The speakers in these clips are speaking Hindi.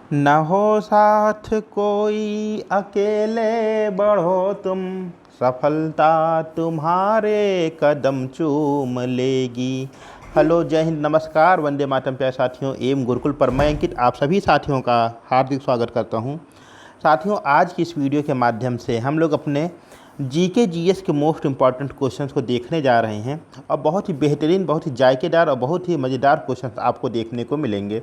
न हो साथ कोई अकेले बढ़ो तुम, सफलता तुम्हारे कदम चूम लेगी। हेलो, जय हिंद, नमस्कार, वंदे मातरम। प्यारे साथियों, एम गुरुकुल पर मैं अंकित आप सभी साथियों का हार्दिक स्वागत करता हूं। साथियों, आज की इस वीडियो के माध्यम से हम लोग अपने जीके जीएस के मोस्ट इम्पॉर्टेंट क्वेश्चंस को देखने जा रहे हैं और बहुत ही बेहतरीन, बहुत ही जायकेदार और बहुत ही मज़ेदार क्वेश्चंस आपको देखने को मिलेंगे।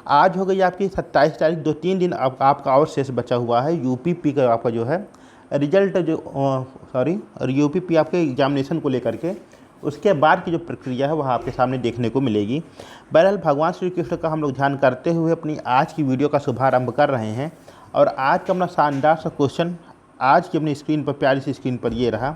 आज हो गई आपकी 27 तारीख, 2-3 दिन आपका और शेष बचा हुआ है। यूपीपी का आपका जो है रिजल्ट जो यूपीपी आपके एग्जामिनेशन को लेकर के उसके बाद की जो प्रक्रिया है वह आपके सामने देखने को मिलेगी। बहरहाल भगवान श्री कृष्ण का हम लोग ध्यान करते हुए अपनी आज की वीडियो का शुभारंभ कर रहे हैं। और आज का अपना शानदार सा क्वेश्चन आज की अपनी स्क्रीन पर, प्यारी सी स्क्रीन पर ये रहा।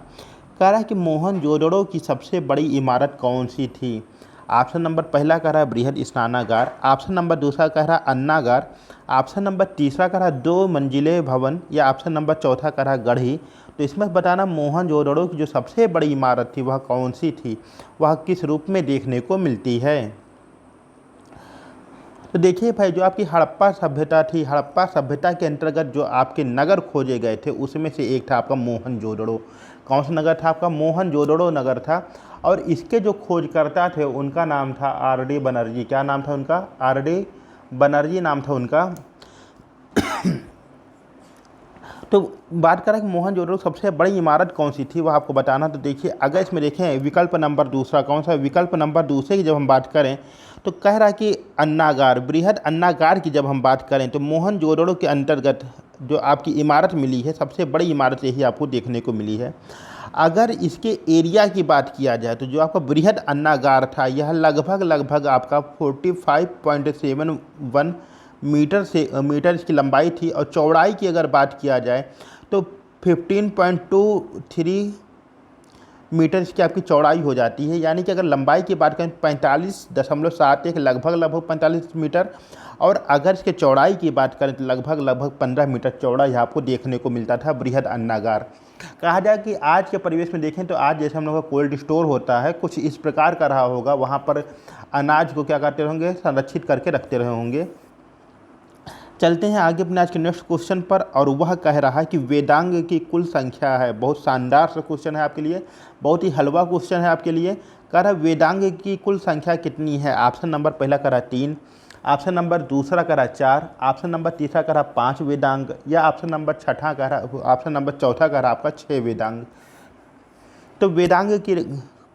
कह रहा है कि मोहनजोदड़ो की सबसे बड़ी इमारत कौन सी थी। ऑप्शन नंबर पहला कह रहा है बृहद स्नानागार, ऑप्शन नंबर दूसरा कह रहा है अन्नागार, ऑप्शन नंबर तीसरा कह रहा है 2 मंजिले भवन, या ऑप्शन नंबर चौथा कह रहा है गढ़ी। तो इसमें बताना मोहनजोदड़ो की जो सबसे बड़ी इमारत थी वह कौन सी थी, वह किस रूप में देखने को मिलती है। तो देखिए भाई, जो आपकी हड़प्पा सभ्यता थी, हड़प्पा सभ्यता के अंतर्गत जो आपके नगर खोजे गए थे उसमें से एक था आपका मोहनजोदड़ो। कौन सा नगर था आपका? मोहनजोदड़ो नगर था। और इसके जो खोजकर्ता थे उनका नाम था आर डी बनर्जी। क्या नाम था उनका? आर डी बनर्जी नाम था उनका। तो बात करें कि मोहनजोदड़ो सबसे बड़ी इमारत कौन सी थी वह आपको बताना। तो देखिए, अगर इसमें देखें विकल्प नंबर दूसरा कौन सा, विकल्प नंबर दूसरे की जब हम बात करें तो कह रहा है कि अन्नागार, बृहद अन्नागार की जब हम बात करें तो मोहनजोदड़ो के अंतर्गत जो आपकी इमारत मिली है, सबसे बड़ी इमारत यही आपको देखने को मिली है। अगर इसके एरिया की बात किया जाए तो जो आपका बृहद अन्नागार था यह लगभग आपका 45.71 मीटर इसकी लंबाई थी। और चौड़ाई की अगर बात किया जाए तो 15.23 मीटर इसकी आपकी चौड़ाई हो जाती है। यानी कि अगर लंबाई की बात करें 45.71, लगभग 45 मीटर। और अगर इसके चौड़ाई की बात करें तो लगभग 15 मीटर चौड़ा यह आपको देखने को मिलता था बृहद अन्नागार। कहा जाए कि आज के परिवेश में देखें तो आज जैसे हम लोग का कोल्ड स्टोर होता है, कुछ इस प्रकार का रहा होगा। वहाँ पर अनाज को क्या करते होंगे, संरक्षित करके रखते रहे होंगे। चलते हैं आगे अपने आज के नेक्स्ट क्वेश्चन पर। और वह कह रहा है कि वेदांग की कुल संख्या है। बहुत शानदार सा क्वेश्चन है आपके लिए, बहुत ही हलवा क्वेश्चन है आपके लिए। कह रहा है वेदांग की कुल संख्या कितनी है। ऑप्शन नंबर पहला कह रहा है 3, ऑप्शन नंबर दूसरा कह रहा है 4, ऑप्शन नंबर तीसरा कह रहा है 5 वेदांग, या ऑप्शन नंबर छठा कह रहा है, ऑप्शन नंबर चौथा कह रहा है आपका 6 वेदांग। तो वेदांग की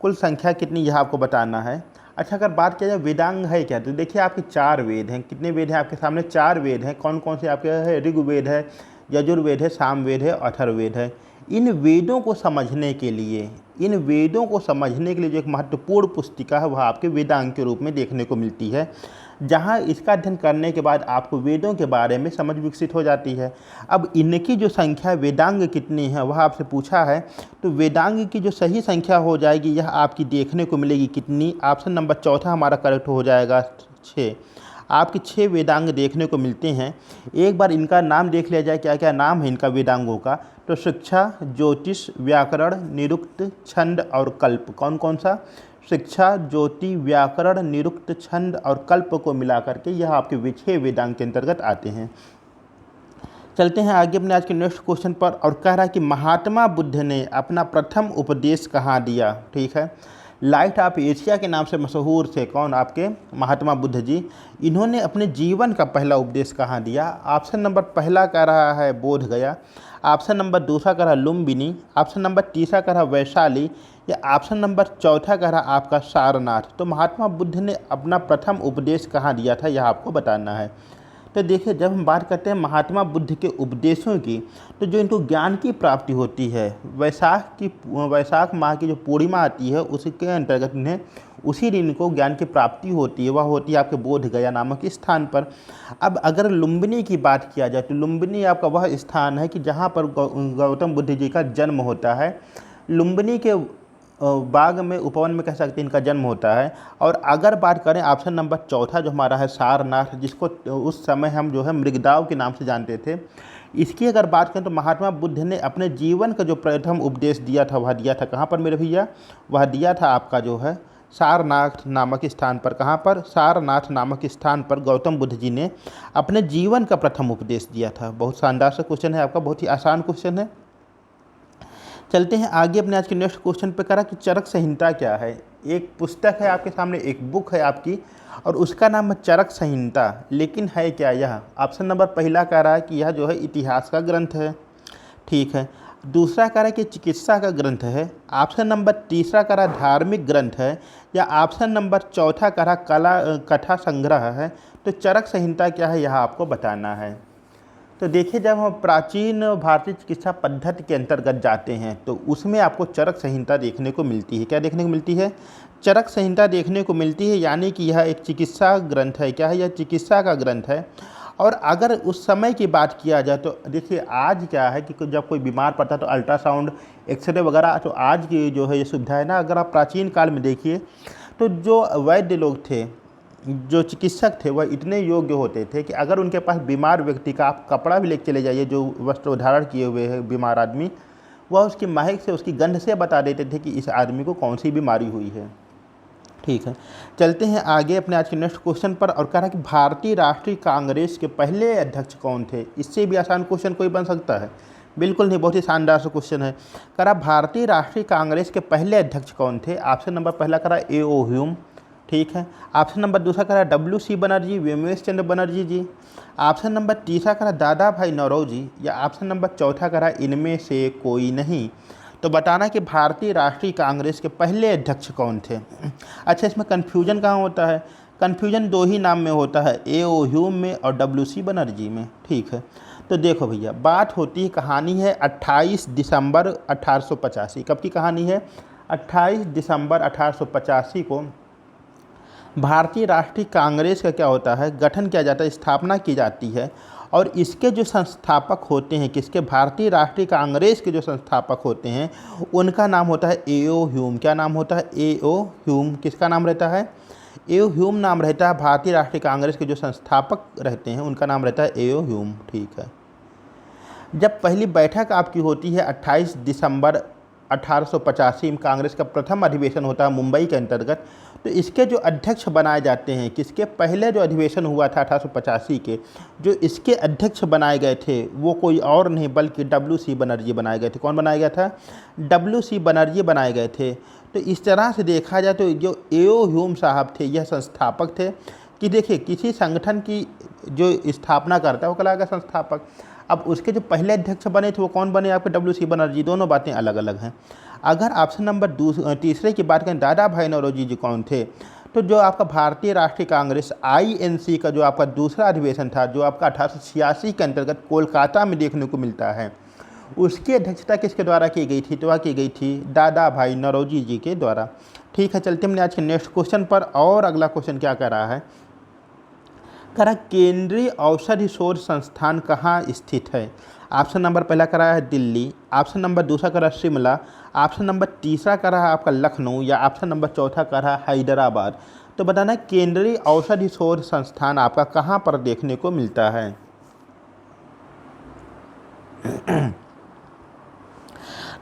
कुल संख्या कितनी यह आपको बताना है। अच्छा, अगर बात किया जाए वेदांग है क्या, तो देखिए आपके 4 वेद हैं। कितने वेद हैं आपके सामने? 4 वेद हैं। कौन कौन से आपके है? ऋग्वेद है, यजुर्वेद है, सामवेद है, अथर्ववेद है। इन वेदों को समझने के लिए, जो एक महत्वपूर्ण पुस्तिका है वह आपके वेदांग के रूप में देखने को मिलती है, जहाँ इसका अध्ययन करने के बाद आपको वेदों के बारे में समझ विकसित हो जाती है। अब इनकी जो संख्या वेदांग कितनी है वह आपसे पूछा है। तो वेदांग की जो सही संख्या हो जाएगी यह आपकी देखने को मिलेगी कितनी? ऑप्शन नंबर चौथा हमारा करेक्ट हो जाएगा, 6। आपके 6 वेदांग देखने को मिलते हैं। एक बार इनका नाम देख लिया जाए, क्या क्या नाम है इनका वेदांगों का। तो शिक्षा, ज्योतिष, व्याकरण, निरुक्त, छंद और कल्प। कौन कौन सा? शिक्षा, ज्योति, व्याकरण, निरुक्त, छंद और कल्प को मिलाकर के यह आपके 6 वेदांग के अंतर्गत आते हैं। चलते हैं आगे अपने आज के नेक्स्ट क्वेश्चन पर। और कह रहा है कि महात्मा बुद्ध ने अपना प्रथम उपदेश कहाँ दिया। ठीक है, लाइट ऑफ एशिया के नाम से मशहूर थे कौन? आपके महात्मा बुद्ध जी। इन्होंने अपने जीवन का पहला उपदेश कहाँ दिया। ऑप्शन नंबर पहला कह रहा है बोध गया, ऑप्शन नंबर दूसरा कह रहा है लुम्बिनी, ऑप्शन नंबर तीसरा कह रहा है वैशाली, या ऑप्शन नंबर चौथा कह रहा है आपका सारनाथ। तो महात्मा बुद्ध ने अपना प्रथम उपदेश कहाँ दिया था यह आपको बताना है। तो देखिए, जब हम बात करते हैं महात्मा बुद्ध के उपदेशों की, तो जो इनको ज्ञान की प्राप्ति होती है, वैशाख माह की जो पूर्णिमा आती है उसके अंतर्गत इन्हें उसी दिन इनको ज्ञान की प्राप्ति होती है। वह होती है आपके बोध गया नामक स्थान पर। अब अगर लुम्बिनी की बात किया जाए तो लुम्बिनी आपका वह स्थान है कि जहाँ पर गौतम बुद्ध जी का जन्म होता है। लुम्बिनी के बाग में, उपवन में कह सकते हैं इनका जन्म होता है। और अगर बात करें ऑप्शन नंबर चौथा जो हमारा है सारनाथ, जिसको उस समय हम जो है मृगदाव के नाम से जानते थे, इसकी अगर बात करें तो महात्मा बुद्ध ने अपने जीवन का जो प्रथम उपदेश दिया था वह दिया था कहाँ पर मेरे भैया? वह दिया था आपका जो है सारनाथ नामक स्थान पर। कहाँ पर? सारनाथ नामक स्थान पर गौतम बुद्ध जी ने अपने जीवन का प्रथम उपदेश दिया था। बहुत शानदार सा क्वेश्चन है आपका, बहुत ही आसान क्वेश्चन है। चलते हैं आगे अपने आज के नेक्स्ट क्वेश्चन पे। करा कि चरक संहिता क्या है। एक पुस्तक है आपके सामने, एक बुक है आपकी, और उसका नाम है चरक संहिता। लेकिन है क्या यह? ऑप्शन नंबर पहला कह रहा है कि यह जो है इतिहास का ग्रंथ है, ठीक है। दूसरा कह रहा है कि चिकित्सा का ग्रंथ है। ऑप्शन नंबर तीसरा कह रहा है धार्मिक ग्रंथ है, या ऑप्शन नंबर चौथा कह रहा कला कथा संग्रह है। तो चरक संहिता क्या है यह आपको बताना है। तो देखिए, जब हम प्राचीन भारतीय चिकित्सा पद्धति के अंतर्गत जाते हैं तो उसमें आपको चरक संहिता देखने को मिलती है। क्या देखने को मिलती है? चरक संहिता देखने को मिलती है, यानी कि यह एक चिकित्सा ग्रंथ है। क्या है? यह चिकित्सा का ग्रंथ है। और अगर उस समय की बात किया जाए तो देखिए, आज क्या है कि जब कोई बीमार पड़ता है तो अल्ट्रासाउंड, एक्सरे वगैरह, तो आज की जो है ये सुविधा है ना, अगर आप प्राचीन काल में देखिए तो जो वैद्य लोग थे, जो चिकित्सक थे, वह इतने योग्य होते थे कि अगर उनके पास बीमार व्यक्ति का आप कपड़ा भी लेके चले जाइए, जो वस्त्र धारण किए हुए है बीमार आदमी, वह उसकी महक से, उसकी गंध से बता देते थे कि इस आदमी को कौन सी बीमारी हुई है, ठीक है। चलते हैं आगे अपने आज के नेक्स्ट क्वेश्चन पर। और कह रहा है कि भारतीय राष्ट्रीय कांग्रेस के पहले अध्यक्ष कौन थे। इससे भी आसान क्वेश्चन कोई बन सकता है? बिल्कुल नहीं, बहुत ही शानदार सा क्वेश्चन है। कह रहा भारतीय राष्ट्रीय कांग्रेस के पहले अध्यक्ष कौन थे। ऑप्शन नंबर पहला कह रहा A.O. ह्यूम, ठीक है। ऑप्शन नंबर दूसरा कह रहा W.C. बनर्जी, व्योमेश चंद्र बनर्जी जी। ऑप्शन नंबर तीसरा कह रहा दादा भाई नौरोजी, या ऑप्शन नंबर चौथा कह रहा इनमें से कोई नहीं। तो बताना कि भारतीय राष्ट्रीय कांग्रेस के पहले अध्यक्ष कौन थे। अच्छा, इसमें कन्फ्यूजन कहाँ होता है? कन्फ्यूजन दो ही नाम में होता है, A.O. ह्यूम में और W.C. बनर्जी में, ठीक है। तो देखो भैया, बात होती है, कहानी है 28 दिसंबर 1885। कब की कहानी है? 28 दिसंबर 1885 को भारतीय राष्ट्रीय कांग्रेस का क्या होता है, गठन किया जाता है, स्थापना की जाती है। और इसके जो संस्थापक होते हैं, किसके? भारतीय राष्ट्रीय कांग्रेस के जो संस्थापक होते हैं उनका नाम होता है A.O. ह्यूम। क्या नाम होता है? A.O. ह्यूम। किसका नाम रहता है? A.O. ह्यूम नाम रहता है। भारतीय राष्ट्रीय कांग्रेस के जो संस्थापक रहते हैं उनका नाम रहता है A.O. ह्यूम, ठीक है। जब पहली बैठक आपकी होती है 28 दिसंबर 1885 में, कांग्रेस का प्रथम अधिवेशन होता है मुंबई के अंतर्गत, तो इसके जो अध्यक्ष बनाए जाते हैं, किसके? पहले जो अधिवेशन हुआ था 1885 के, जो इसके अध्यक्ष बनाए गए थे वो कोई और नहीं बल्कि W.C. बनर्जी बनाए गए थे। कौन बनाया गया था? W.C. बनर्जी बनाए गए थे। तो इस तरह से देखा जाए तो जो A.O. ह्यूम साहब थे यह संस्थापक थे। कि देखिए, किसी संगठन की जो स्थापना करता है वो कहलाएगा संस्थापक। अब उसके जो पहले अध्यक्ष बने थे वो कौन बने? आपके W.C. बनर्जी। दोनों बातें अलग अलग हैं। अगर ऑप्शन नंबर तीसरे की बात करें, दादा भाई नौरोजी जी कौन थे, तो जो आपका भारतीय राष्ट्रीय कांग्रेस INC का जो आपका दूसरा अधिवेशन था, जो आपका 1886 के अंतर्गत कोलकाता में देखने को मिलता है, उसकी अध्यक्षता किसके द्वारा की गई थी? तो वह की गई थी दादा भाई नौरोजी जी के द्वारा, ठीक है। चलते हमने आज के नेक्स्ट क्वेश्चन पर। और अगला क्वेश्चन क्या कह रहा है? कह रहा केंद्रीय औषधि शोध संस्थान कहाँ स्थित है। ऑप्शन नंबर पहला कह रहा है दिल्ली, ऑप्शन नंबर दूसरा कह रहा है शिमला, ऑप्शन नंबर तीसरा कह रहा है आपका लखनऊ, या ऑप्शन नंबर चौथा कह रहा है हैदराबाद। तो बताना केंद्रीय औषधि शोध संस्थान आपका कहाँ पर देखने को मिलता है।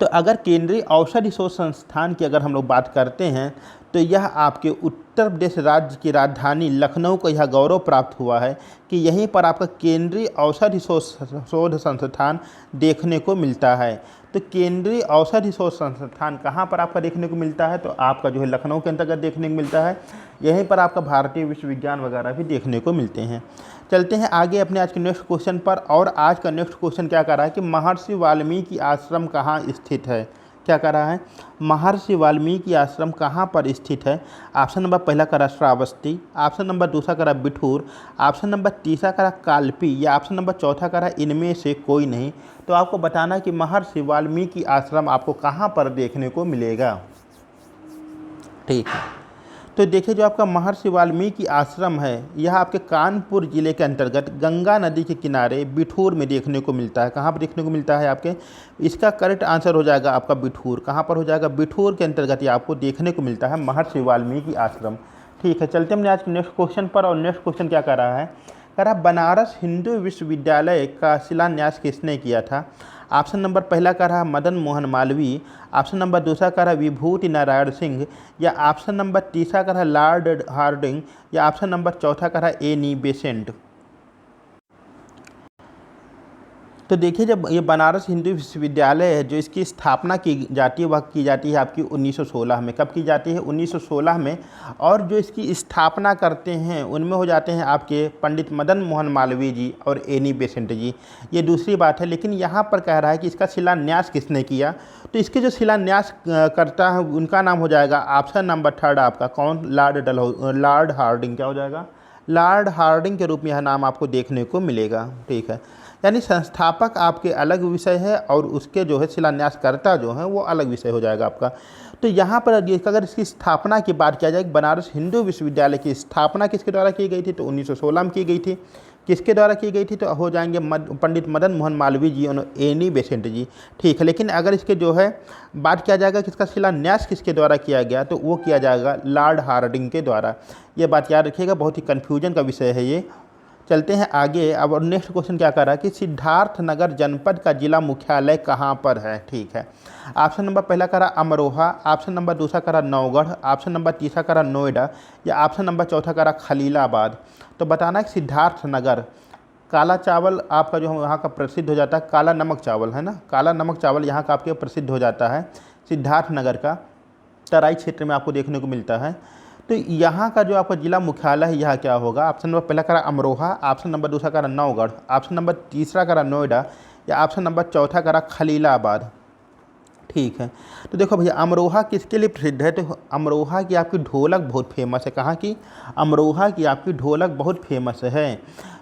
तो अगर केंद्रीय औषधि शोध संस्थान की अगर हम लोग बात करते हैं तो यह आपके उत्तर प्रदेश राज्य की राजधानी लखनऊ को यह गौरव प्राप्त हुआ है कि यहीं पर आपका केंद्रीय औषधि शोध संस्थान देखने को मिलता है। तो केंद्रीय औषधि शोध संस्थान कहाँ पर आपका देखने को मिलता है? तो आपका जो है लखनऊ के अंतर्गत देखने को मिलता है। यहीं पर आपका भारतीय विश्वविज्ञान वगैरह भी देखने को मिलते हैं। चलते हैं आगे अपने आज के नेक्स्ट क्वेश्चन पर। और आज का नेक्स्ट क्वेश्चन क्या कर रहा है कि महर्षि वाल्मीकि आश्रम कहाँ स्थित है। क्या कर रहा है? महर्षि वाल्मीकि आश्रम कहाँ पर स्थित है। ऑप्शन नंबर पहला करा श्रावस्ती, ऑप्शन नंबर दूसरा करा बिठूर, ऑप्शन नंबर तीसरा करा कालपी, या ऑप्शन नंबर चौथा करा इनमें से कोई नहीं। तो आपको बताना कि महर्षि वाल्मीकि आश्रम आपको कहाँ पर देखने को मिलेगा, ठीक है। तो देखिए, जो आपका महर्षि वाल्मीकि आश्रम है यह आपके कानपुर जिले के अंतर्गत गंगा नदी के किनारे बिठूर में देखने को मिलता है। कहाँ पर देखने को मिलता है आपके? इसका करेक्ट आंसर हो जाएगा आपका बिठूर। कहाँ पर हो जाएगा? बिठूर के अंतर्गत ये आपको देखने को मिलता है महर्षि वाल्मीकि आश्रम, ठीक है। चलते हमने आज के नेक्स्ट क्वेश्चन पर। और नेक्स्ट क्वेश्चन क्या कर रहा है? कह रहा बनारस हिंदू विश्वविद्यालय का शिलान्यास किसने किया था। ऑप्शन नंबर पहला का रहा मदन मोहन मालवीय, ऑप्शन नंबर दूसरा का रहा विभूति नारायण सिंह, या ऑप्शन नंबर तीसरा का रहा लॉर्ड हार्डिंग, या ऑप्शन नंबर चौथा का रहा एनी बेसेंट। तो देखिए, जब ये बनारस हिंदू विश्वविद्यालय है, जो इसकी स्थापना की जाती है वह की जाती है आपकी 1916 में। कब की जाती है? 1916 में। और जो इसकी स्थापना करते हैं उनमें हो जाते हैं आपके पंडित मदन मोहन मालवीय जी और एनी बेसेंट जी। ये दूसरी बात है, लेकिन यहाँ पर कह रहा है कि इसका शिलान्यास किसने किया। तो इसके जो शिलान्यास करता है उनका नाम हो जाएगा ऑप्शन नंबर थर्ड आपका कौन? Lord Hardinge. क्या हो जाएगा? लॉर्ड हार्डिंग के रूप में यह नाम आपको देखने को मिलेगा। ठीक है, यानी संस्थापक आपके अलग विषय है और उसके जो है शिलान्यासकर्ता जो है वो अलग विषय हो जाएगा आपका। तो यहाँ पर अगर इसकी स्थापना की बात किया जाए, बनारस हिंदू विश्वविद्यालय की स्थापना किसके द्वारा की गई थी? तो 1916 में की गई थी। किसके द्वारा की गई थी? तो हो जाएंगे पंडित मदन मोहन मालवीय जी और एनी बेसेंट जी। ठीक है, लेकिन अगर इसके जो है बात किया जाएगा किसका शिलान्यास किसके द्वारा किया गया, तो वो किया जाएगा लॉर्ड हार्डिंग के द्वारा। ये बात याद रखिएगा, बहुत ही कन्फ्यूजन का विषय है ये। चलते हैं आगे। अब नेक्स्ट क्वेश्चन क्या कर रहा है कि सिद्धार्थनगर जनपद का जिला मुख्यालय कहाँ पर है? ठीक है, ऑप्शन नंबर पहला करा अमरोहा, ऑप्शन नंबर दूसरा करा नौगढ़, ऑप्शन नंबर तीसरा करा नोएडा, या ऑप्शन नंबर चौथा करा खलीलाबाद। तो बताना है कि सिद्धार्थनगर, काला चावल आपका जो यहाँ का प्रसिद्ध हो जाता है, काला नमक चावल है ना, काला नमक चावल यहाँ का आपके प्रसिद्ध हो जाता है सिद्धार्थनगर का, तराई क्षेत्र में आपको देखने को मिलता है। तो यहाँ का जो आपका जिला मुख्यालय है यह क्या होगा? ऑप्शन नंबर पहला करा अमरोहा, ऑप्शन नंबर दूसरा करा नौगढ़, ऑप्शन नंबर तीसरा करा नोएडा, या ऑप्शन नंबर चौथा करा खलीलाबाद। ठीक है, तो देखो भैया, अमरोहा किसके लिए प्रसिद्ध है? तो अमरोहा की आपकी ढोलक बहुत फेमस है। कहाँ की? अमरोहा की आपकी ढोलक बहुत फेमस है।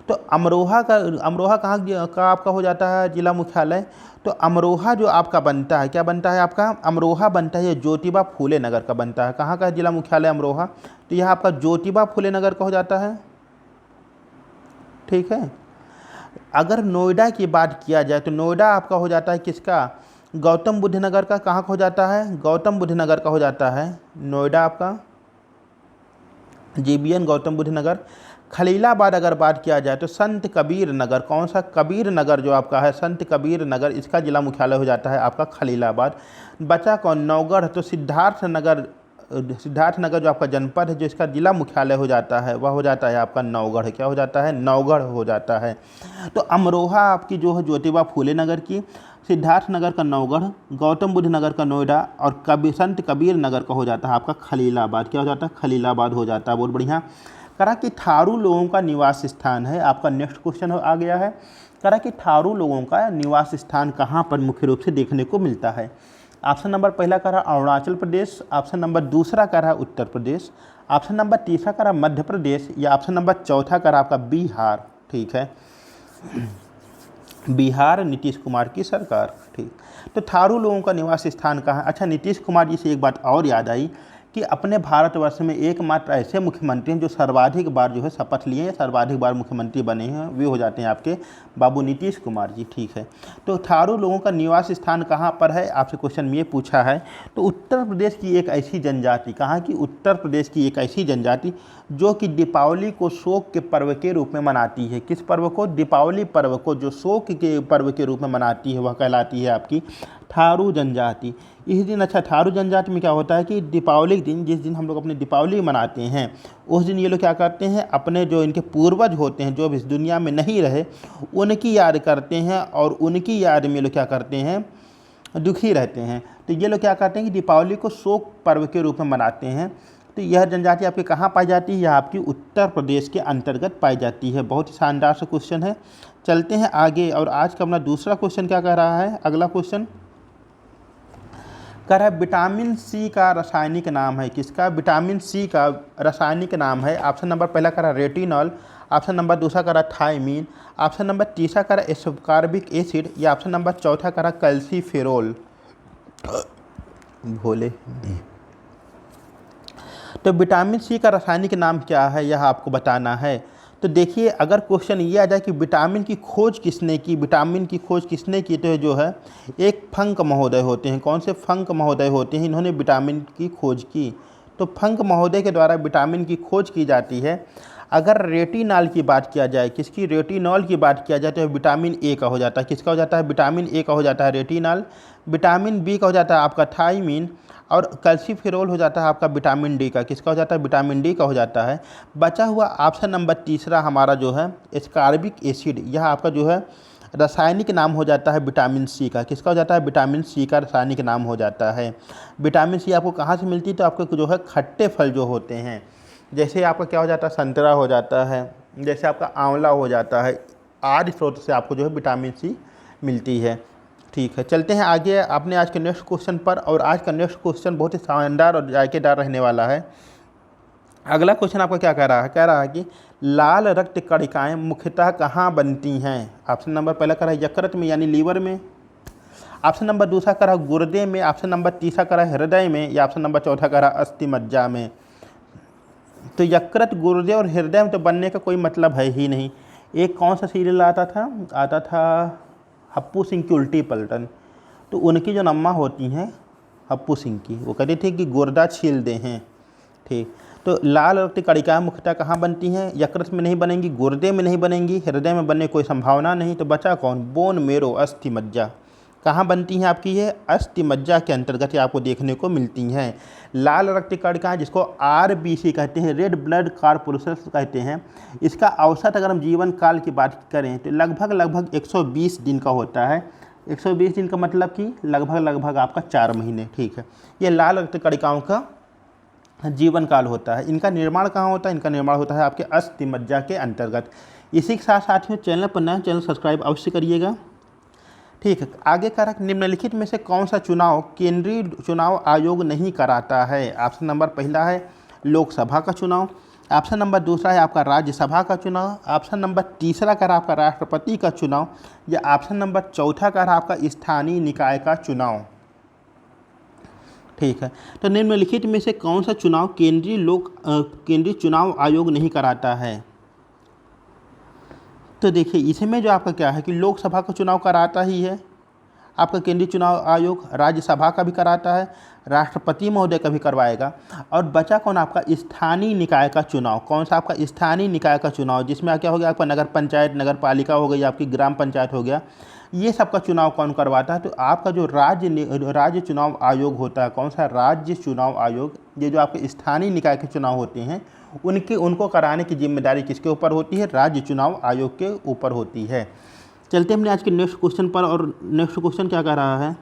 तो अमरोहा कहाँ का आपका हो जाता है जिला मुख्यालय? तो अमरोहा जो आपका बनता है, क्या बनता है आपका? अमरोहा बनता है ज्योतिबा फूले नगर का बनता है। कहाँ का जिला मुख्यालय अमरोहा? तो यह आपका ज्योतिबा फूले नगर का हो जाता है। ठीक है, अगर नोएडा की बात किया जाए तो नोएडा आपका हो जाता है किसका? गौतम बुद्ध नगर का। कहाँ का हो जाता है? गौतम बुद्ध नगर का हो जाता है नोएडा आपका, GBN गौतम बुद्ध नगर। खलीलाबाद अगर बात किया जाए तो संत कबीर नगर, कौन सा? कबीर नगर जो आपका है संत कबीर नगर, इसका जिला मुख्यालय हो जाता है आपका खलीलाबाद। बचा कौन? नौगढ़। तो सिद्धार्थनगर जो आपका जनपद है, जो इसका जिला मुख्यालय हो जाता है वह हो जाता है आपका नौगढ़। क्या हो जाता है? नौगढ़ हो जाता है। तो अमरोहा आपकी जो है ज्योतिबा फूले नगर की, सिद्धार्थनगर का नौगढ़, गौतम बुद्ध नगर का नोएडा, और संत कबीर नगर का हो जाता है आपका खलीलाबाद। क्या हो जाता है? खलीलाबाद हो जाता है। बहुत बढ़िया। करा कि थारू लोगों का निवास स्थान है। आपका नेक्स्ट क्वेश्चन आ गया है, करा कि थारू लोगों का निवास स्थान कहाँ पर मुख्य रूप से देखने को मिलता है? ऑप्शन नंबर पहला का रहा अरुणाचल प्रदेश, ऑप्शन नंबर दूसरा का रहा उत्तर प्रदेश, ऑप्शन नंबर तीसरा का रहा मध्य प्रदेश, या ऑप्शन नंबर चौथा का रहा आपका बिहार। ठीक है, बिहार नीतीश कुमार की सरकार। ठीक, तो थारू लोगों का निवास स्थान कहाँ? अच्छा, नीतीश कुमार जी से एक बात और याद आई कि अपने भारतवर्ष में एकमात्र ऐसे मुख्यमंत्री हैं जो सर्वाधिक बार जो है शपथ लिए हैं, सर्वाधिक बार मुख्यमंत्री बने हैं, वे हो जाते हैं आपके बाबू नीतीश कुमार जी। ठीक है, तो थारू लोगों का निवास स्थान कहाँ पर है? आपसे क्वेश्चन में ये पूछा है। तो उत्तर प्रदेश की एक ऐसी जनजाति, कहाँ की? उत्तर प्रदेश की एक ऐसी जनजाति जो कि दीपावली को शोक के पर्व के रूप में मनाती है। किस पर्व को? दीपावली पर्व को जो शोक के पर्व के रूप में मनाती है वह कहलाती है आपकी थारू जनजाति। इस दिन, अच्छा, थारू जनजाति में क्या होता है कि दीपावली के दिन, जिस दिन हम लोग अपनी दीपावली मनाते हैं, उस दिन ये लोग क्या करते हैं, अपने जो इनके पूर्वज होते हैं जो अब इस दुनिया में नहीं रहे उनकी याद करते हैं, और उनकी याद में ये लोग क्या करते हैं, दुखी रहते हैं। तो ये लोग क्या करते हैं कि दीपावली को शोक पर्व के रूप में मनाते हैं। तो यह जनजाति आपके कहाँ पाई जाती है? यह आपकी उत्तर प्रदेश के अंतर्गत पाई जाती है। बहुत ही शानदार सा क्वेश्चन है। चलते हैं आगे, और आज का अपना दूसरा क्वेश्चन क्या कह रहा है? अगला क्वेश्चन कह रहा है विटामिन सी का रासायनिक नाम है। किसका? विटामिन सी का रासायनिक नाम है। ऑप्शन नंबर पहला कह रहा रेटिनॉल, ऑप्शन नंबर दूसरा कह रहा थायमीन, ऑप्शन नंबर तीसरा कह रहा एस्कॉर्बिक एसिड, या ऑप्शन नंबर चौथा कह रहा कैल्सीफेरोल। भोले। तो विटामिन सी का रासायनिक नाम क्या है यह आपको बताना है। तो देखिए, अगर क्वेश्चन ये आ जाए कि विटामिन की खोज किसने की, विटामिन की खोज किसने की, तो जो है एक फंक महोदय होते हैं। कौन से फंक महोदय होते हैं? इन्होंने विटामिन की खोज की। तो फंक महोदय के द्वारा विटामिन की खोज की जाती है। अगर रेटिनॉल की बात किया जाए, किसकी, रेटिनॉल की बात किया जाए तो विटामिन ए का हो जाता है। किसका हो जाता है? विटामिन ए का हो जाता है रेटिनॉल। विटामिन बी का हो जाता है आपका थायमीन, और कैल्सीफेरोल हो जाता है आपका विटामिन डी का। किसका हो जाता है? विटामिन डी का हो जाता है। बचा हुआ ऑप्शन नंबर तीसरा हमारा जो है एस्कॉर्बिक एसिड, यह आपका जो है रासायनिक नाम हो जाता है विटामिन सी का। किसका हो जाता है? विटामिन सी का रासायनिक नाम हो जाता है। विटामिन सी आपको कहाँ से मिलती है? तो आपको जो है खट्टे फल जो होते हैं, जैसे आपका क्या हो जाता है? संतरा हो जाता है, जैसे आपका आंवला हो जाता है, आदि स्रोत से आपको जो है विटामिन सी मिलती है। ठीक है, चलते हैं आगे अपने आज के नेक्स्ट क्वेश्चन पर। और आज का नेक्स्ट क्वेश्चन बहुत ही शानदार और जायकेदार रहने वाला है। अगला क्वेश्चन आपका क्या कह रहा है? कह रहा है कि लाल रक्त कणिकाएँ मुख्यतः कहाँ बनती हैं? ऑप्शन नंबर पहला कह रहा है यकृत में यानी लीवर में, ऑप्शन नंबर दूसरा कह रहा है गुर्दे में, ऑप्शन नंबर तीसरा कह रहा है हृदय में, या ऑप्शन नंबर चौथा कह रहा है अस्थि मज्जा में। तो यकृत, गुर्दे और हृदय में तो बनने का कोई मतलब है ही नहीं। एक कौन सा सीरियल आता था हप्पू सिंह की उल्टी पलटन, तो उनकी जो नम्मा होती हैं हप्पू सिंह की, वो कहते थे कि गुर्दा छील दे हैं। ठीक, तो लाल रक्त कणिकाएँ मुख्यतः कहाँ बनती हैं? यकृत में नहीं बनेंगी, गुर्दे में नहीं बनेंगी, हृदय में बनने की कोई संभावना नहीं। तो बचा कौन? बोन मेरो, अस्थि मज्जा। कहाँ बनती हैं आपकी? ये अस्थि मज्जा के अंतर्गत ये आपको देखने को मिलती हैं। लाल रक्त कणिकाएँ जिसको आरबीसी कहते हैं, रेड ब्लड कॉर्पुलस कहते हैं, इसका औसत अगर हम जीवन काल की बात करें तो लगभग 120 दिन का होता है। 120 दिन का मतलब कि लगभग आपका 4 महीने। ठीक है, ये लाल रक्त कणिकाओं का जीवन काल होता है। इनका निर्माण कहाँ होता है? इनका निर्माण होता है आपके अस्थि मज्जा के अंतर्गत। इसी के साथ साथियों चैनल पर नया, चैनल सब्सक्राइब अवश्य करिएगा। ठीक है, आगे का निम्नलिखित में से कौन सा चुनाव केंद्रीय चुनाव आयोग नहीं कराता है? ऑप्शन नंबर पहला है लोकसभा का चुनाव, ऑप्शन नंबर दूसरा है आपका राज्यसभा का चुनाव, ऑप्शन नंबर तीसरा का आपका राष्ट्रपति का चुनाव, या ऑप्शन नंबर चौथा का आपका स्थानीय निकाय का चुनाव। ठीक है, तो निम्नलिखित में से कौन सा चुनाव केंद्रीय चुनाव आयोग नहीं कराता है? तो देखिए इसमें जो आपका क्या है कि लोकसभा का चुनाव कराता ही है आपका केंद्रीय चुनाव आयोग, राज्यसभा का भी कराता है, राष्ट्रपति महोदय का भी करवाएगा। और बचा कौन? आपका स्थानीय निकाय का चुनाव। कौन सा? आपका स्थानीय निकाय का चुनाव, जिसमें क्या हो गया? आपका नगर पंचायत, नगर पालिका हो गई, आपकी ग्राम पंचायत हो गया, ये सब का चुनाव कौन करवाता है? तो आपका जो राज्य चुनाव आयोग होता है, कौन सा? राज्य चुनाव आयोग। ये जो आपके स्थानीय निकाय के चुनाव होते हैं उनको कराने की जिम्मेदारी किसके ऊपर होती है? राज्य चुनाव आयोग के ऊपर होती है। चलते हैं हमने आज के नेक्स्ट क्वेश्चन पर। और नेक्स्ट क्वेश्चन क्या कह रहा है?